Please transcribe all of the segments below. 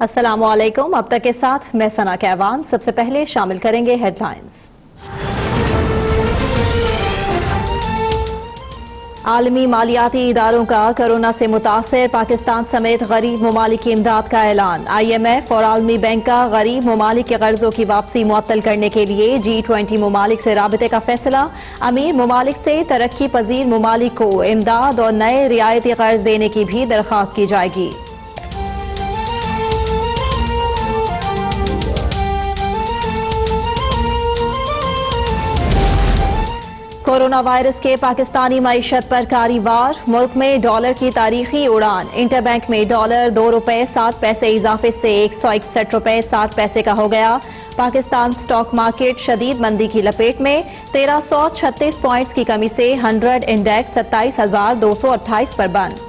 السلام علیکم، اب تک کے ساتھ میں ثنا کیوان۔ سب سے پہلے شامل کریں گے ہیڈ لائنز۔ عالمی مالیاتی اداروں کا کورونا سے متاثر پاکستان سمیت غریب ممالک کی امداد کا اعلان۔ IMF اور عالمی بینک کا غریب ممالک کے قرضوں کی واپسی معطل کرنے کے لیے G20 ممالک سے رابطے کا فیصلہ۔ امیر ممالک سے ترقی پذیر ممالک کو امداد اور نئے رعایتی قرض دینے کی بھی درخواست کی جائے گی۔ کورونا وائرس کے پاکستانی معیشت پر کاری وار، ملک میں ڈالر کی تاریخی اڑان۔ انٹر بینک میں ڈالر ₹2.07 اضافے سے 161 روپے 60 پیسے کا ہو گیا۔ پاکستان سٹاک مارکیٹ شدید مندی کی لپیٹ میں، 1336 پوائنٹس کی کمی سے 100 انڈیکس 27,228 پر بند۔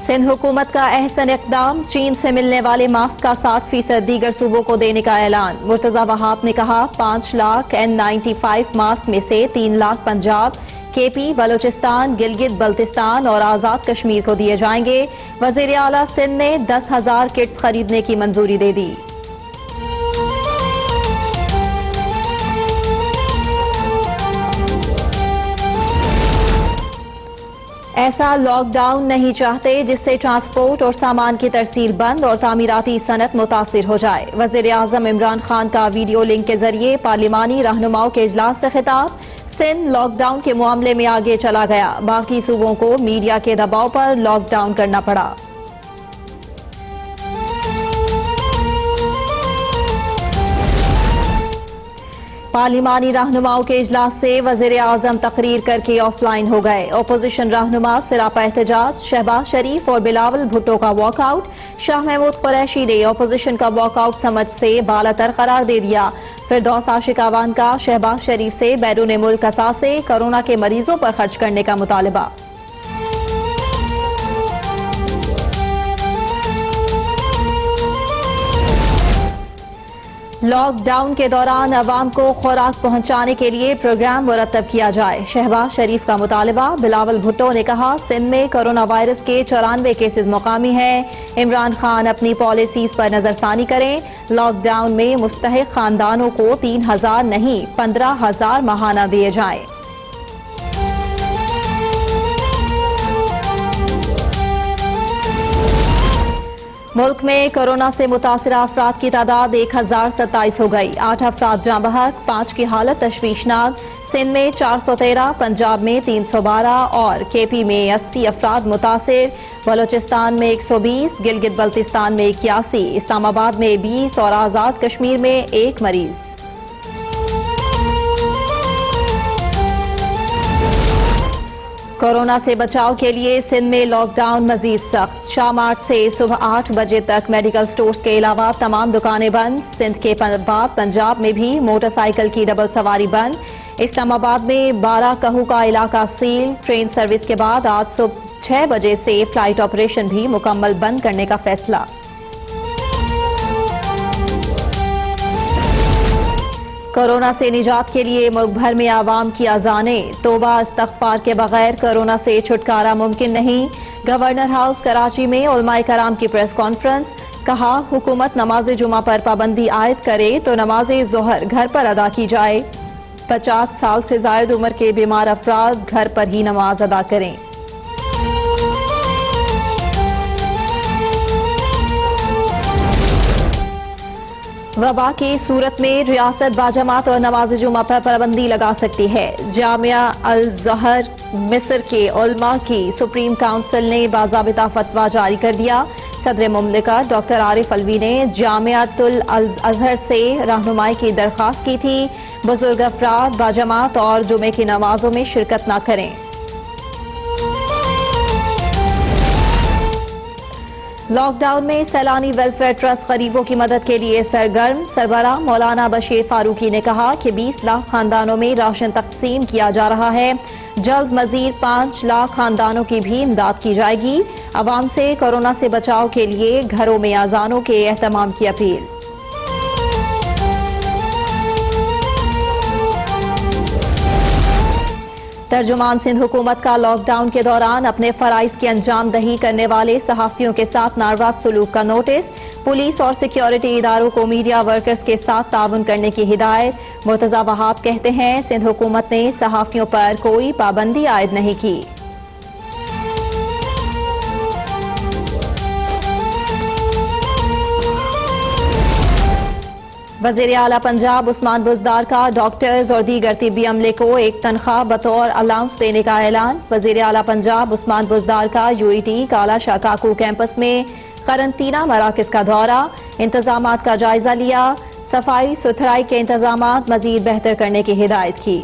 سندھ حکومت کا احسن اقدام، چین سے ملنے والے ماسک کا 60% دیگر صوبوں کو دینے کا اعلان۔ مرتضی وہاب نے کہا 5 لاکھ N95 ماسک میں سے 3 لاکھ پنجاب، KP، بلوچستان، گلگت بلتستان اور آزاد کشمیر کو دیے جائیں گے۔ وزیر اعلیٰ سندھ نے 10,000 کٹس خریدنے کی منظوری دے دی۔ ایسا لاک ڈاؤن نہیں چاہتے جس سے ٹرانسپورٹ اور سامان کی ترسیل بند اور تعمیراتی صنعت متاثر ہو جائے۔ وزیر اعظم عمران خان کا ویڈیو لنک کے ذریعے پارلیمانی رہنماؤں کے اجلاس سے خطاب۔ سندھ لاک ڈاؤن کے معاملے میں آگے چلا گیا، باقی صوبوں کو میڈیا کے دباؤ پر لاک ڈاؤن کرنا پڑا۔ پارلیمانی رہنماؤں کے اجلاس سے وزیر اعظم تقریر کر کے آف لائن ہو گئے۔ اپوزیشن رہنما سراپا احتجاج، شہباز شریف اور بلاول بھٹو کا واک آؤٹ۔ شاہ محمود قریشی نے اپوزیشن کا واک آؤٹ سمجھ سے بالاتر قرار دے دیا۔ فردوس عاشق اعوان کا شہباز شریف سے بیرون ملک اثاثے کورونا کے مریضوں پر خرچ کرنے کا مطالبہ۔ لاک ڈاؤن کے دوران عوام کو خوراک پہنچانے کے لیے پروگرام مرتب کیا جائے، شہباز شریف کا مطالبہ۔ بلاول بھٹو نے کہا سندھ میں کورونا وائرس کے 94 کیسز مقامی ہیں، عمران خان اپنی پالیسیز پر نظر ثانی کریں۔ لاک ڈاؤن میں مستحق خاندانوں کو 3,000 نہیں 15,000 ماہانہ دیے جائیں۔ ملک میں کورونا سے متاثرہ افراد کی تعداد 1,027 ہو گئی، 8 افراد جاں بحق، 5 کی حالت تشویشناک۔ سندھ میں 413، پنجاب میں 312 اور KP میں 80 افراد متاثر۔ بلوچستان میں 120، گلگت بلتستان میں 81، اسلام آباد میں 20 اور آزاد کشمیر میں 1 مریض۔ کورونا سے بچاؤ کے لیے سندھ میں لاک ڈاؤن مزید سخت، شام 8 سے صبح 8 بجے تک میڈیکل سٹورز کے علاوہ تمام دکانیں بند۔ سندھ کے بعد پنجاب میں بھی موٹر سائیکل کی ڈبل سواری بند۔ اسلام آباد میں 12 کہو کا علاقہ سیل۔ ٹرین سروس کے بعد آج صبح 6 بجے سے فلائٹ آپریشن بھی مکمل بند کرنے کا فیصلہ۔ کورونا سے نجات کے لیے ملک بھر میں عوام کی اذانیں، توبہ استغفار کے بغیر کورونا سے چھٹکارا ممکن نہیں۔ گورنر ہاؤس کراچی میں علماء کرام کی پریس کانفرنس، کہا حکومت نماز جمعہ پر پابندی عائد کرے تو نماز ظہر گھر پر ادا کی جائے۔ 50 سال سے زائد عمر کے بیمار افراد گھر پر ہی نماز ادا کریں۔ وبا کی صورت میں ریاست باجماعت اور نماز جمعہ پر پابندی لگا سکتی ہے۔ جامعہ الازہر مصر کے علماء کی سپریم کونسل نے باضابطہ فتویٰ جاری کر دیا۔ صدر مملکت ڈاکٹر عارف علوی نے جامعۃ الازہر سے رہنمائی کی درخواست کی تھی، بزرگ افراد باجماعت اور جمعے کی نمازوں میں شرکت نہ کریں۔ لاک ڈاؤن میں سیلانی ویلفیئر ٹرسٹ غریبوں کی مدد کے لیے سرگرم۔ سربراہ مولانا بشیر فاروقی نے کہا کہ 20 لاکھ خاندانوں میں راشن تقسیم کیا جا رہا ہے، جلد مزید 5 لاکھ خاندانوں کی بھی امداد کی جائے گی۔ عوام سے کورونا سے بچاؤ کے لیے گھروں میں اذانوں کے اہتمام کی اپیل۔ ترجمان سندھ حکومت کا لاک ڈاؤن کے دوران اپنے فرائض کی انجام دہی کرنے والے صحافیوں کے ساتھ ناروا سلوک کا نوٹس، پولیس اور سیکیورٹی اداروں کو میڈیا ورکرز کے ساتھ تعاون کرنے کی ہدایت۔ مرتضی وہاب کہتے ہیں سندھ حکومت نے صحافیوں پر کوئی پابندی عائد نہیں کی۔ وزیر اعلیٰ پنجاب عثمان بزدار کا ڈاکٹرز اور دیگر طبی عملے کو ایک تنخواہ بطور الاؤنس دینے کا اعلان۔ وزیر اعلیٰ پنجاب عثمان بزدار کا UET کالا شاہ کاکو کیمپس میں قرنطینہ مراکز کا دورہ، انتظامات کا جائزہ لیا، صفائی ستھرائی کے انتظامات مزید بہتر کرنے کی ہدایت کی۔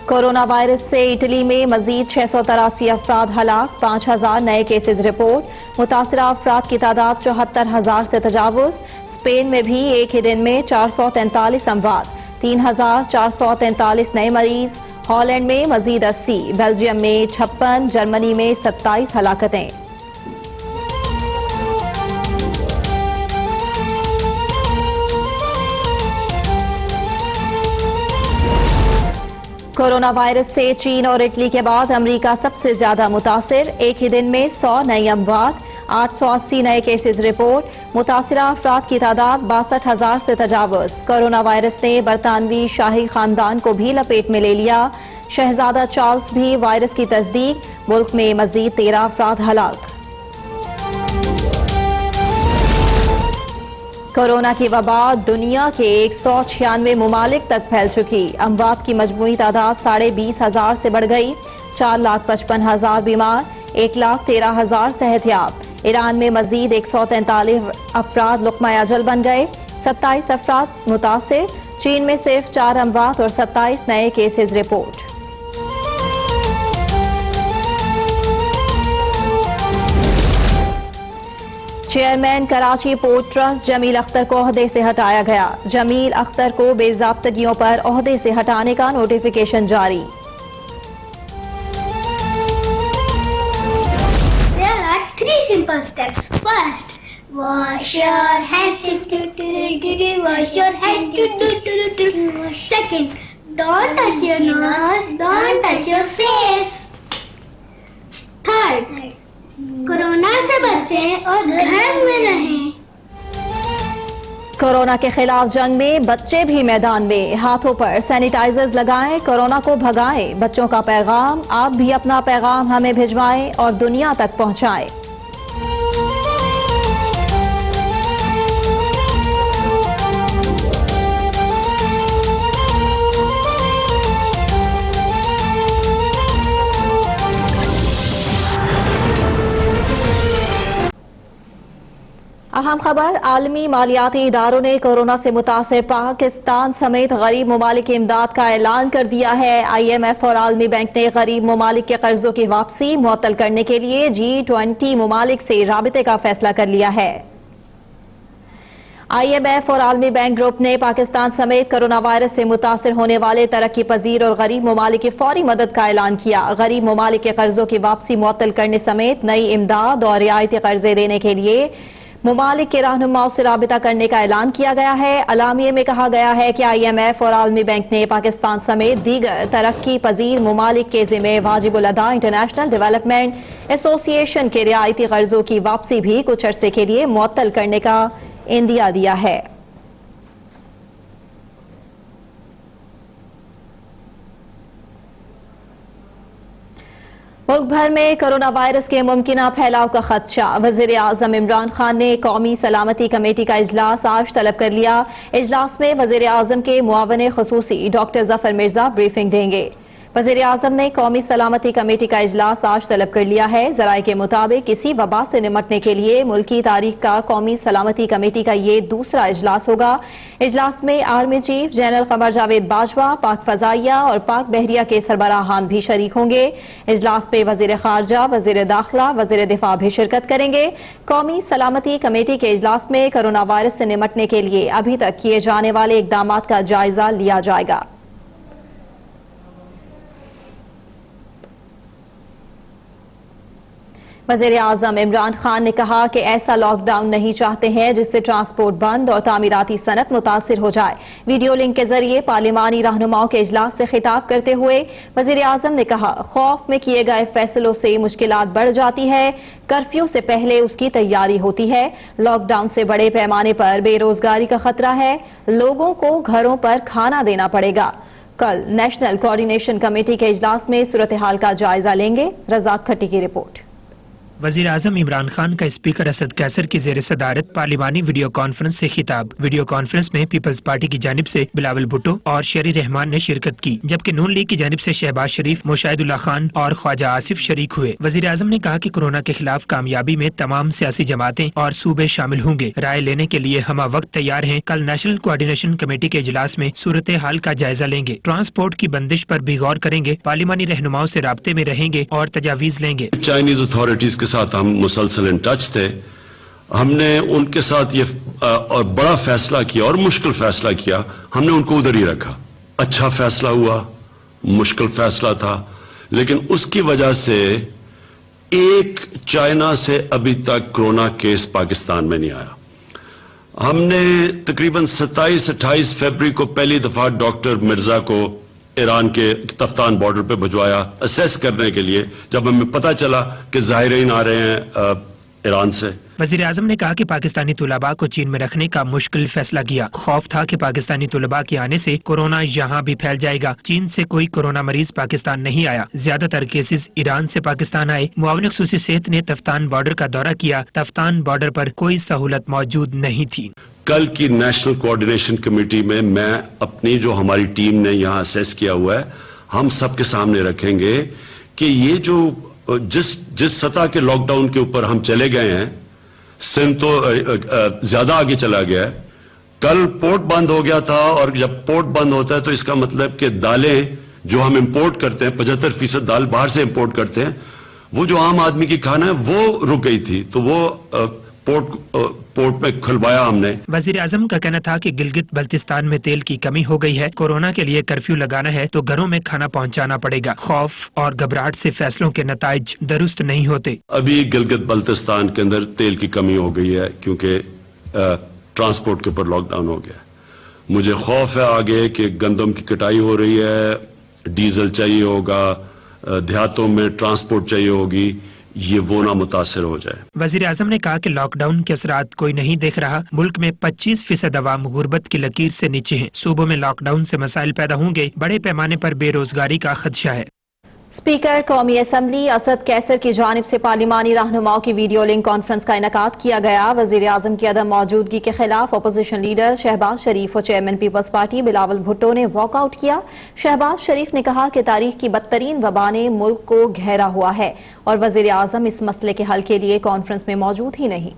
کورونا وائرس سے اٹلی میں مزید 683 افراد ہلاک، 5000 نئے کیسز رپورٹ، متاثرہ افراد کی تعداد 74,000 سے تجاوز۔ اسپین میں بھی ایک ہی دن میں 443 اموات، 3,443 نئے مریض۔ ہالینڈ میں مزید 80، بیلجیم میں 56، جرمنی میں 27 ہلاکتیں۔ کورونا وائرس سے چین اور اٹلی کے بعد امریکہ سب سے زیادہ متاثر، ایک ہی دن میں 100 نئی اموات، 880 نئے کیسز رپورٹ، متاثرہ افراد کی تعداد 62,000 سے تجاوز۔ کورونا وائرس نے برطانوی شاہی خاندان کو بھی لپیٹ میں لے لیا، شہزادہ چارلز بھی وائرس کی تصدیق، ملک میں مزید 13 افراد ہلاک۔ کورونا کی وبا دنیا کے 196 ممالک تک پھیل چکی، اموات کی مجموعی تعداد 20,500 سے بڑھ گئی، 4,55,000 بیمار، 1,13,000 صحت یاب۔ ایران میں مزید 143 افراد لقمہ اجل بن گئے، 27 افراد متاثر، چین میں صرف 4 اموات اور 27 نئے cases report. Chairman Karachi port trust Jamil Akhtar کو عہدے سے ہٹایا گیا، جمیل اختر کو بے ضابطگیوں پر عہدے سے ہٹانے کا نوٹیفیکیشن جاری۔ There are 3 simple steps. First, wash your hands. Wash your hands. Second, don't touch your nose. Don't touch your face. Third, corona سے بچیں اور گھر میں رہیں۔ کورونا کے خلاف جنگ میں بچے بھی میدان میں، ہاتھوں پر سینیٹائزرز لگائیں، کورونا کو بھگائیں۔ بچوں کا پیغام، آپ بھی اپنا پیغام ہمیں بھجوائیں اور دنیا تک پہنچائیں۔ اہم خبر، عالمی مالیاتی اداروں نے کورونا سے متاثر پاکستان سمیت غریب ممالک کی امداد کا اعلان کر دیا ہے۔ IMF اور عالمی بینک نے غریب ممالک کے قرضوں کی واپسی معطل کرنے کے لیے G20 ممالک سے رابطے کا فیصلہ کر لیا ہے۔ IMF اور عالمی بینک گروپ نے پاکستان سمیت کورونا وائرس سے متاثر ہونے والے ترقی پذیر اور غریب ممالک کی فوری مدد کا اعلان کیا۔ غریب ممالک کے قرضوں کی واپسی معطل کرنے سمیت نئی امداد اور رعایتی قرضے دینے کے لیے ممالک کے رہنماؤں سے رابطہ کرنے کا اعلان کیا گیا ہے۔ اعلامیے میں کہا گیا ہے کہ IMF اور عالمی بینک نے پاکستان سمیت دیگر ترقی پذیر ممالک کے ذمہ واجب الادا انٹرنیشنل ڈیولپمنٹ ایسوسی ایشن کے رعایتی قرضوں کی واپسی بھی کچھ عرصے کے لیے معطل کرنے کا عندیہ دیا ہے۔ ملک بھر میں کورونا وائرس کے ممکنہ پھیلاؤ کا خدشہ، وزیر اعظم عمران خان نے قومی سلامتی کمیٹی کا اجلاس آج طلب کر لیا۔ اجلاس میں وزیر اعظم کے معاون خصوصی ڈاکٹر ظفر مرزا بریفنگ دیں گے۔ وزیر اعظم نے قومی سلامتی کمیٹی کا اجلاس آج طلب کر لیا ہے۔ ذرائع کے مطابق کسی وبا سے نمٹنے کے لیے ملکی تاریخ کا قومی سلامتی کمیٹی کا یہ دوسرا اجلاس ہوگا۔ اجلاس میں army chief general Qamar Javed Bajwa, پاک فضائیہ اور پاک بحریہ کے سربراہان بھی شریک ہوں گے۔ اجلاس میں وزیر خارجہ، وزیر داخلہ، وزیر دفاع بھی شرکت کریں گے۔ قومی سلامتی کمیٹی کے اجلاس میں کورونا وائرس سے نمٹنے کے لیے ابھی تک کیے جانے والے اقدامات کا جائزہ لیا جائے گا۔ वज़ीर आज़म इमरान खान ने कहा कि ऐसा लॉक डाउन नहीं चाहते हैं जिससे ट्रांसपोर्ट बंद और तामीराती सनत मुतासिर हो जाए। वीडियो लिंक के जरिए पार्लिमानी रहनुमाओं के इजलास से खिताब करते हुए वज़ीर आज़म ने कहा, खौफ में किए गए फैसलों से मुश्किलात बढ़ जाती है, कर्फ्यू से पहले उसकी तैयारी होती है। लॉकडाउन से बड़े पैमाने पर बेरोजगारी का खतरा है, लोगों को घरों पर खाना देना पड़ेगा। कल नेशनल कोऑर्डिनेशन कमेटी के इजलास में सूरत हाल का जायजा लेंगे। रज़ाक खट्टी की रिपोर्ट। वज़ीर आज़म इमरान खान का स्पीकर असद कैसर की ज़ेर सदारत पार्लिमानी वीडियो कॉन्फ्रेंस से खिताब। वीडियो कॉन्फ्रेंस में पीपल्स पार्टी की जानिब से बिलावल भुट्टो और शेरी रहमान ने शिरकत की, जबकि नून लीग की जानिब से शहबाज शरीफ, मुशाहिदुल्लाह खान और ख्वाजा आसिफ शरीक हुए। वज़ीर आज़म ने कहा कि कोरोना के खिलाफ कामयाबी में तमाम सियासी जमातें और सूबे शामिल होंगे। राय लेने के लिए हम वक्त तैयार हैं। कल नेशनल कोऑर्डिनेशन कमेटी के इजलास में सूरत हाल का जायजा लेंगे। ट्रांसपोर्ट की बंदिश पर भी गौर करेंगे। पार्लिमानी रहनुमाओं से राब्ते में रहेंगे और तजावीज लेंगे। चाइनीज अथॉरिटीज के साथ हम मुसलसल इन टच थे। हमने उनके साथ ये और बड़ा फैसला किया और मुश्किल फैसला किया, हमने उनको उधर ही रखा। अच्छा फैसला हुआ, मुश्किल फैसला था, लेकिन उसकी वजह से एक चाइना से अभी तक कोरोना केस पाकिस्तान में नहीं आया। हमने तकरीबन 27-28 फरवरी को पहली दफा डॉक्टर मिर्जा को ईरान के तफ्तान बॉर्डर पे भिजवाया असेस करने के लिए, जब हमें पता चला कि ज़ाहिरीन आ रहे हैं ईरान से। वज़ीर आज़म ने कहा कि पाकिस्तानी तुलबा को चीन में रखने का मुश्किल फैसला किया। खौफ था कि पाकिस्तानी तुलबा के आने से कोरोना यहाँ भी फैल जाएगा। चीन से कोई कोरोना मरीज पाकिस्तान नहीं आया, ज्यादातर केसेस ईरान से पाकिस्तान आए। मुआविन ख़ुसूसी सेहत ने तफ्तान बॉर्डर का दौरा किया। तफ्तान बॉर्डर पर कोई सहूलत मौजूद नहीं थी। कल की नेशनल कोऑर्डिनेशन कमेटी में मैं अपनी जो हमारी टीम ने यहाँ असेस किया हुआ है, हम सबके सामने रखेंगे कि ये जो जिस सतह के लॉकडाउन के ऊपर हम चले गए हैं, सिंध तो ज्यादा आगे चला गया है। कल पोर्ट बंद हो गया था, और जब पोर्ट बंद होता है तो इसका मतलब कि दालें जो हम इंपोर्ट करते हैं, 75% दाल बाहर से इंपोर्ट करते हैं, वो जो आम आदमी की खाना है वो रुक गई थी, तो वो पोर्ट में खुलवाया हमने। वज़ीर आज़म का कहना था कि गिलगित बल्तिस्तान में तेल की कमी हो गई है। कोरोना के लिए कर्फ्यू लगाना है तो घरों में खाना पहुंचाना पड़ेगा। खौफ और घबराहट से फैसलों के नताइज दुरुस्त नहीं होते। अभी गिलगित बल्तिस्तान के अंदर तेल की कमी हो गई है क्योंकि ट्रांसपोर्ट के ऊपर लॉकडाउन हो गया। मुझे खौफ है आगे कि गंदम की कटाई हो रही है, डीजल चाहिए होगा, देहातों में ट्रांसपोर्ट चाहिए होगी, ये वो ना मुतासिर हो जाए। वज़ीर आज़म ने कहा कि लॉकडाउन के असरात कोई नहीं देख रहा। मुल्क में 25% अवाम गुर्बत की लकीर से नीचे हैं। सूबों में लॉकडाउन से मसाइल पैदा होंगे। बड़े पैमाने पर बेरोजगारी का खदशा है। स्पीकर कौमी असम्बली असद कैसर की जानिब से पार्लिमानी रहनुमाओं की वीडियो लिंक कॉन्फ्रेंस का इनेकाद किया गया। वज़ीर आज़म की अदम मौजूदगी के खिलाफ अपोजिशन लीडर शहबाज शरीफ और chairman Peoples Party Bilawal Bhutto ने वॉकआउट किया। शहबाज शरीफ ने कहा कि तारीख की बदतरीन वबा ने मुल्क को घेरा हुआ है और वज़ीर आज़म इस मसले के हल के लिए कॉन्फ्रेंस में मौजूद ही नहीं।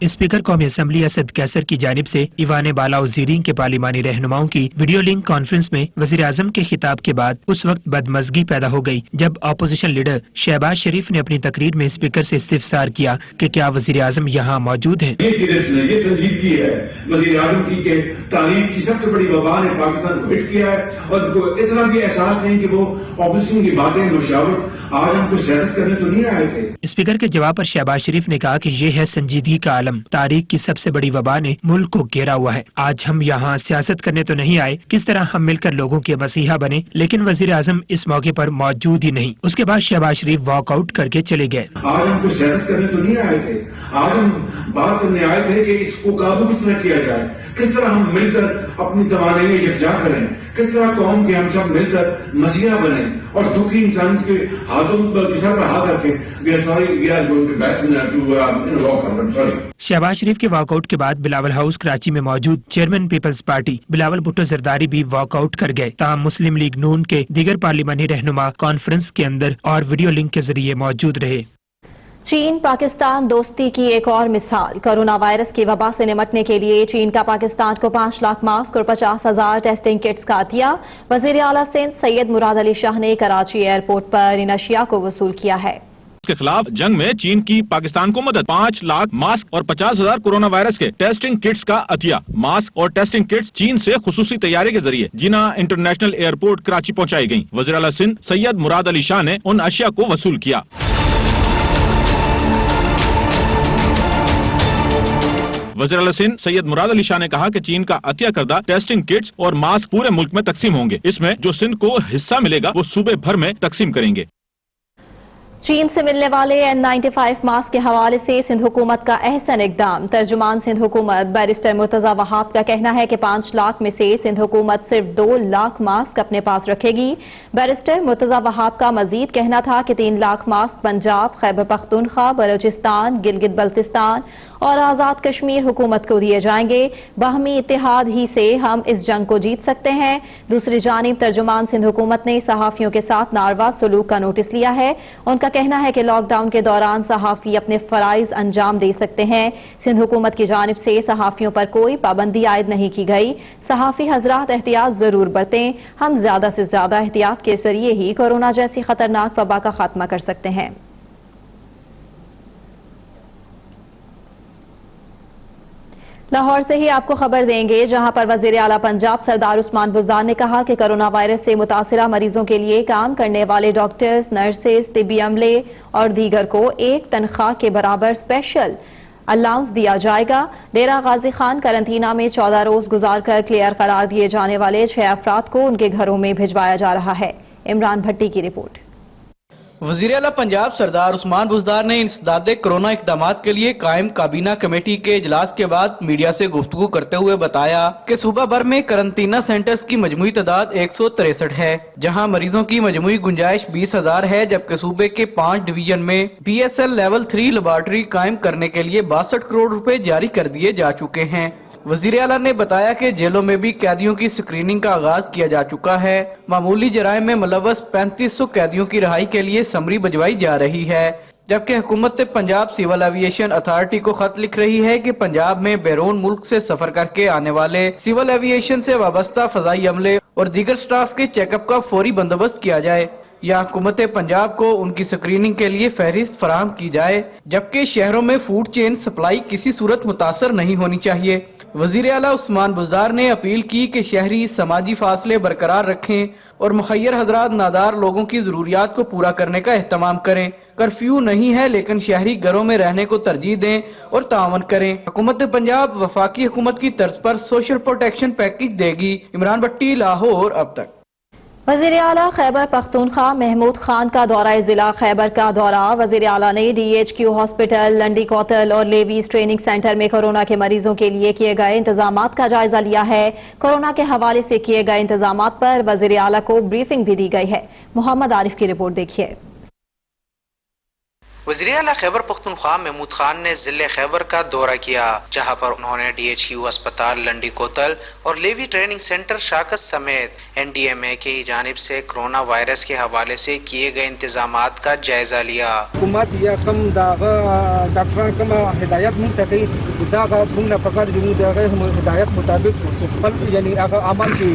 स्पीकर कौमी असम्बली असद कैसर की जानिब से ईवान बाला वज़ीरीन के पार्लिमानी रहनुमाओं की वीडियो लिंक कॉन्फ्रेंस में वज़ीर आज़म के खिताब के बाद उस वक्त बदमज़गी पैदा हो गई जब अपोजिशन लीडर शहबाज शरीफ ने अपनी तकरीर में स्पीकर से इस्तिफसार किया कि क्या वज़ीर आज़म यहाँ मौजूद हैं। ये सीरियसनेस, ये संजीदगी है वज़ीर आज़म की के तारीख की सबसे बड़ी वबा ने पाकिस्तान को हिट किया है, और उनको इतना भी एहसास नहीं कि वो अपोजिशन की बातें मुशावरत, आज हम कुछ सियासत करने तो नहीं आए थे। स्पीकर के जवाब पर शहबाज शरीफ ने कहा कि ये है संजीदगी का आलम। तारीख की सबसे बड़ी वबा ने मुल्क को घेरा हुआ है। आज हम यहाँ सियासत करने तो नहीं आए, किस तरह हम मिलकर लोगों के मसीहा बने, लेकिन वज़ीर आज़म इस मौके पर मौजूद ही नहीं। उसके बाद शहबाज शरीफ वॉकआउट करके चले गए। आज हम कुछ सियासत करने तो नहीं आए थे, आज हम बात करने आए थे कि इसको काबू किस तरह किया जाए, किस तरह हम मिलकर अपनी तवानाई यकजा करें, किस तरह कौम के हम सब मिलकर मसीहा बने और दुखी इंसान के हाथों पर सर पर हाथ रखें। शहबाज शरीफ के वॉकआउट के बाद बिलावल हाउस कराची में मौजूद chairman Peoples Party Bilawal Bhutto Zardari भी वॉकआउट कर गए। ताहम मुस्लिम लीग नून के दीगर पार्लिमानी रहनुमा कॉन्फ्रेंस के अंदर और वीडियो लिंक के जरिए मौजूद रहे। चीन पाकिस्तान दोस्ती की एक और मिसाल। कोरोना वायरस की वबा से निपटने के लिए चीन का पाकिस्तान को 5 लाख मास्क और 50,000 टेस्टिंग किट्स का अतिया। वज़ीर आला सिंध सैयद मुराद अली शाह ने कराची एयरपोर्ट पर इन अशिया को वसूल किया है। के खिलाफ जंग में चीन की पाकिस्तान को मदद, 5 लाख मास्क और 50,000 कोरोना वायरस के टेस्टिंग किट्स का अतिया। मास्क और टेस्टिंग किट्स चीन से खुसूसी तैयारी के जरिए जिना इंटरनेशनल एयरपोर्ट कराची पहुंचाई गयी। वज़ीर आला सिंध सैयद मुराद अली शाह ने उन अशिया को वसूल किया। वज़ीर आला सिंध सैयद मुराद अली शाह ने कहा कि चीन का अतिया करदा टेस्टिंग किट्स और मास्क पूरे मुल्क में तकसीम होंगे। इसमें जो सिंध को हिस्सा मिलेगा वो सूबे भर में तकसीम करेंगे। चीन से मिलने वाले N95 मास्क के हवाले से सिंध हुकूमत का अहसन इकदाम। तर्जुमान सिंध हुकूमत बैरिस्टर मुर्तजा वहाब का कहना है कि 5 लाख में से सिंध हुकूमत सिर्फ 2 लाख मास्क अपने पास रखेगी। बैरिस्टर मुर्तजा वहाब का मजीद कहना था कि 3 लाख मास्क पंजाब, खैबर पख्तूनख्वा, बलोचिस्तान, गिलगित बल्तिस्तान और आज़ाद कश्मीर हुकूमत को दिए जाएंगे। बाहमी इत्तेहाद ही से हम इस जंग को जीत सकते हैं। दूसरी जानिब तर्जुमान सिंध हुकूमत ने सहाफ़ियों के साथ नारवा सलूक का नोटिस लिया है। उनका कहना है कि लॉकडाउन के दौरान सहाफ़ी अपने फ़राइज़ अंजाम दे सकते हैं। सिंध हुकूमत की जानिब से सहाफ़ियों पर कोई पाबंदी आयद नहीं की गई। सहाफ़ी हज़रात एहतियात ज़रूर बरतें। हम ज़्यादा से ज़्यादा एहतियात के ज़रिए ही कोरोना जैसी ख़तरनाक वबा का खात्मा कर सकते हैं। लाहौर से ही आपको खबर देंगे, जहां पर वज़ीर आला पंजाब सरदार उस्मान बुज़दार ने कहा कि कोरोना वायरस से मुतासिरा मरीजों के लिए काम करने वाले डॉक्टर्स, नर्सेज, तिब्बी अमले और दीगर को एक तनख्वाह के बराबर स्पेशल अलाउंस दिया जाएगा। डेरा गाजी खान करंटीना में 14 रोज गुजार कर क्लियर करार दिए जाने वाले 6 अफराद को उनके घरों में भिजवाया जा रहा है। इमरान भट्टी की रिपोर्ट। वज़ीर आला पंजाब सरदार उस्मान बुज़दार ने इंसदादे कोरोना इक़दामात के लिए कायम काबीना कमेटी के इजलास के बाद मीडिया से गुफ्तगू करते हुए बताया कि सूबा भर में करंटीना सेंटर्स की मजमूई तादाद 163 है, जहां मरीजों की मजमूई गुंजाइश 20,000 है, जबकि सूबे के 5 डिवीजन में PSL लेवल 3 लेबॉर्ट्री कायम करने के लिए 62 करोड़ रुपए जारी कर दिए जा चुके हैं। वज़ीर आला ने बताया कि जेलों में भी कैदियों की स्क्रीनिंग का आगाज किया जा चुका है। मामूली जराइम में मुलव्वस 3500 कैदियों की रिहाई के लिए समरी भिजवाई जा रही है, जबकि हुकूमत पंजाब सिविल एविएशन अथॉरिटी को खत लिख रही है कि पंजाब में बैरून मुल्क से सफर करके आने वाले सिविल एविएशन से वाबस्ता फजाई अमले और दीगर स्टाफ के चेकअप का फौरी बंदोबस्त किया जाए या हुकूमत पंजाब को उनकी स्क्रीनिंग के लिए फहरिस्त फराहम की जाए, जबकि शहरों में फूड चेन सप्लाई किसी सूरत मुतासर नहीं होनी चाहिए। वज़ीर आला उस्मान बुज़दार ने अपील की कि शहरी समाजी फासले बरकरार रखें और मुखय्यर हजरात नादार लोगों की जरूरियात को पूरा करने का एहतमाम करें। कर्फ्यू नहीं है, लेकिन शहरी घरों में रहने को तरजीह दें और तावन करें। हुकूमत पंजाब वफाकी हुकूमत की तर्ज पर सोशल प्रोटेक्शन पैकेज देगी। इमरान भट्टी, लाहौर। अब तक वज़ीर आला खैबर पख्तूनख्वा महमूद खान का दौरा जिला खैबर का दौरा। वज़ीर आला ने DHQ हॉस्पिटल, लंडी कोतल और लेवीज ट्रेनिंग सेंटर में कोरोना के मरीजों के लिए किए गए इंतजामात का जायजा लिया है। कोरोना के हवाले से किए गए इंतजामात पर वज़ीर आला को ब्रीफिंग भी दी गई है। मोहम्मद आरिफ की रिपोर्ट देखिए। वज़ीर आला खैबर पख्तूनख्वा महमूद खान ने जिले खैबर का दौरा किया, जहां पर उन्होंने DHQ अस्पताल, लंडी कोतल और लेवी ट्रेनिंग सेंटर शाकस समेत NDMA की जानिब से कोरोना वायरस के हवाले से किए गए इंतजामात का जायजा लिया। हुकूमत या कम डॉक्टर कम हिदायत मुंतकी दागा सुनना पकड़ जुनू दागा हम हिदायत मुताबिक यानी अमल की।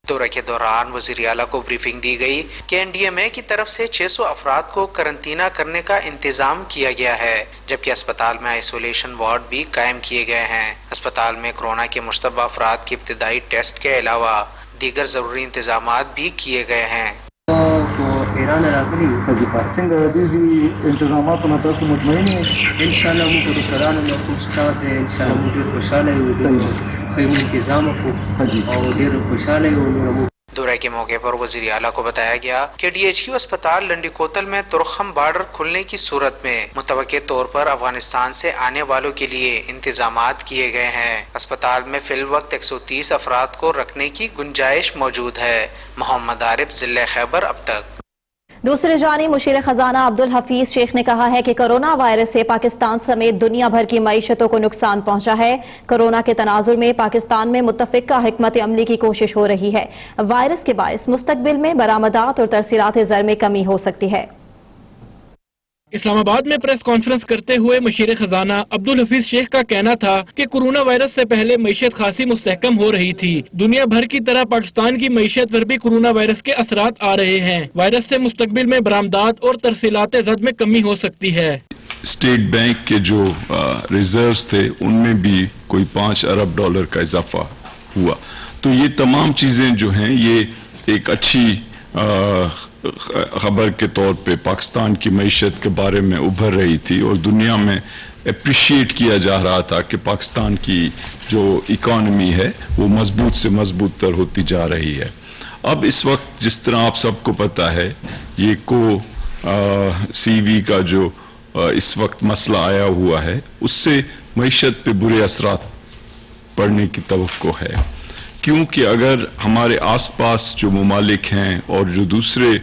दौरे के दौरान वज़ीर आला को ब्रीफिंग दी गई कि NDMA की तरफ से 600 अफराद को करंटीना करने का इंतजाम किया गया है, जबकि अस्पताल में आइसोलेशन वार्ड भी कायम किए गए हैं। अस्पताल में कोरोना के मुश्तबा अफराद के इब्तदाई टेस्ट के अलावा दीगर जरूरी इंतजामात भी किए गए हैं। दौरे के मौके पर वज़ीर आला को बताया गया कि DHQ अस्पताल लंडी कोतल में तुरखम बॉर्डर खुलने की सूरत में मुतवक्के तौर पर अफगानिस्तान से आने वालों के लिए इंतजामात किए गए हैं। अस्पताल में फिल वक्त 130 अफराद को रखने की गुंजाइश मौजूद है। मोहम्मद आरिफ, जिले खैबर। अब तक। दूसरी जानिब मुशीर खजाना अब्दुल हफीज शेख ने कहा है कि कोरोना वायरस से पाकिस्तान समेत दुनिया भर की मईशतों को नुकसान पहुंचा है। कोरोना के तनाजुर में पाकिस्तान में मुत्तफिका हिकमत अमली की कोशिश हो रही है। वायरस के बायस मुस्तकबिल में बरामदात और तरसीलात ज़र में कमी हो सकती है। इस्लामाबाद में प्रेस कॉन्फ्रेंस करते हुए मुशीर खजाना अब्दुल हफीज शेख का कहना था कि कोरोना वायरस से पहले मईशत खासी मुस्तहकम हो रही थी। दुनिया भर की तरह पाकिस्तान की मईशत पर भी कोरोना वायरस के असरात आ रहे हैं। वायरस से मुस्तकबिल में बरामदात और तरसीलात ज़र में कमी हो सकती है। स्टेट बैंक के जो रिजर्व्स थे उनमें भी कोई $5 अरब का इजाफा हुआ। तो ये तमाम चीजें जो हैं ये एक अच्छी खबर के तौर पे पाकिस्तान की मईशत के बारे में उभर रही थी और दुनिया में अप्रिशिएट किया जा रहा था कि पाकिस्तान की जो इकॉनमी है वो मजबूत से मजबूत तर होती जा रही है। अब इस वक्त जिस तरह आप सबको पता है ये CV का जो इस वक्त मसला आया हुआ है उससे मईशत पे बुरे असरात पड़ने की तवक्को है, क्योंकि अगर हमारे आसपास जो ममालिक हैं और जो दूसरे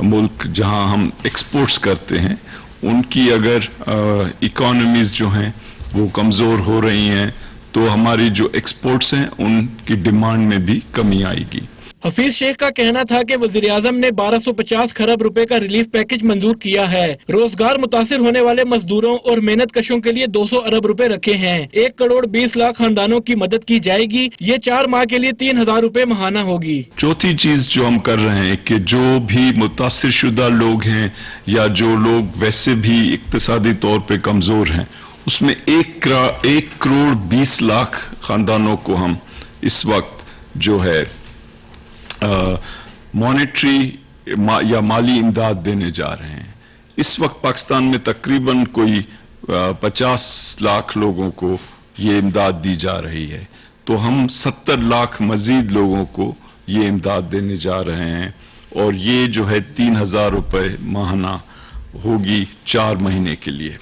मुल्क जहां हम एक्सपोर्ट्स करते हैं उनकी अगर इकोनॉमीज जो हैं वो कमज़ोर हो रही हैं तो हमारी जो एक्सपोर्ट्स हैं उनकी डिमांड में भी कमी आएगी। हफीज शेख का कहना था कि वजीर आजम ने 1250 खरब रुपए का रिलीफ पैकेज मंजूर किया है। रोजगार मुतासिर होने वाले मजदूरों और मेहनत कशों के लिए 200 अरब रुपए रखे हैं। 1 करोड़ 20 लाख खानदानों की मदद की जाएगी। ये 4 माह के लिए 3000 रुपए माहाना होगी। चौथी चीज जो हम कर रहे हैं कि जो भी मुतासिर शुदा लोग हैं या जो लोग वैसे भी इक्तिसादी तौर पे कमजोर हैं उसमें 1 करोड़ 20 लाख खानदानों को हम इस वक्त जो है मॉनेटरी या माली इमदाद देने जा रहे हैं। इस वक्त पाकिस्तान में तकरीबन कोई 50 लाख लोगों को ये इमदाद दी जा रही है, तो हम 70 लाख मजीद लोगों को ये इमदाद देने जा रहे हैं और ये जो है 3000 रुपए माहाना होगी 4 महीने के लिए।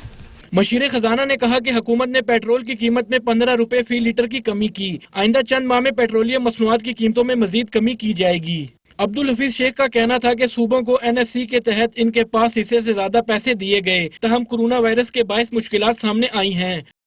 मशीर खजाना ने कहा कि हुकूमत ने पेट्रोल की कीमत में 15 रुपए फी लीटर की कमी की। आइंदा चंद माह में पेट्रोलियम मसनूआत की कीमतों में मजीद कमी की जाएगी। अब्दुल हफीज शेख का कहना था कि सूबों को NFC के तहत इनके पास हिस्से से ज्यादा पैसे दिए गए, तहम कोरोना वायरस के बायस मुश्किलात सामने आई हैं।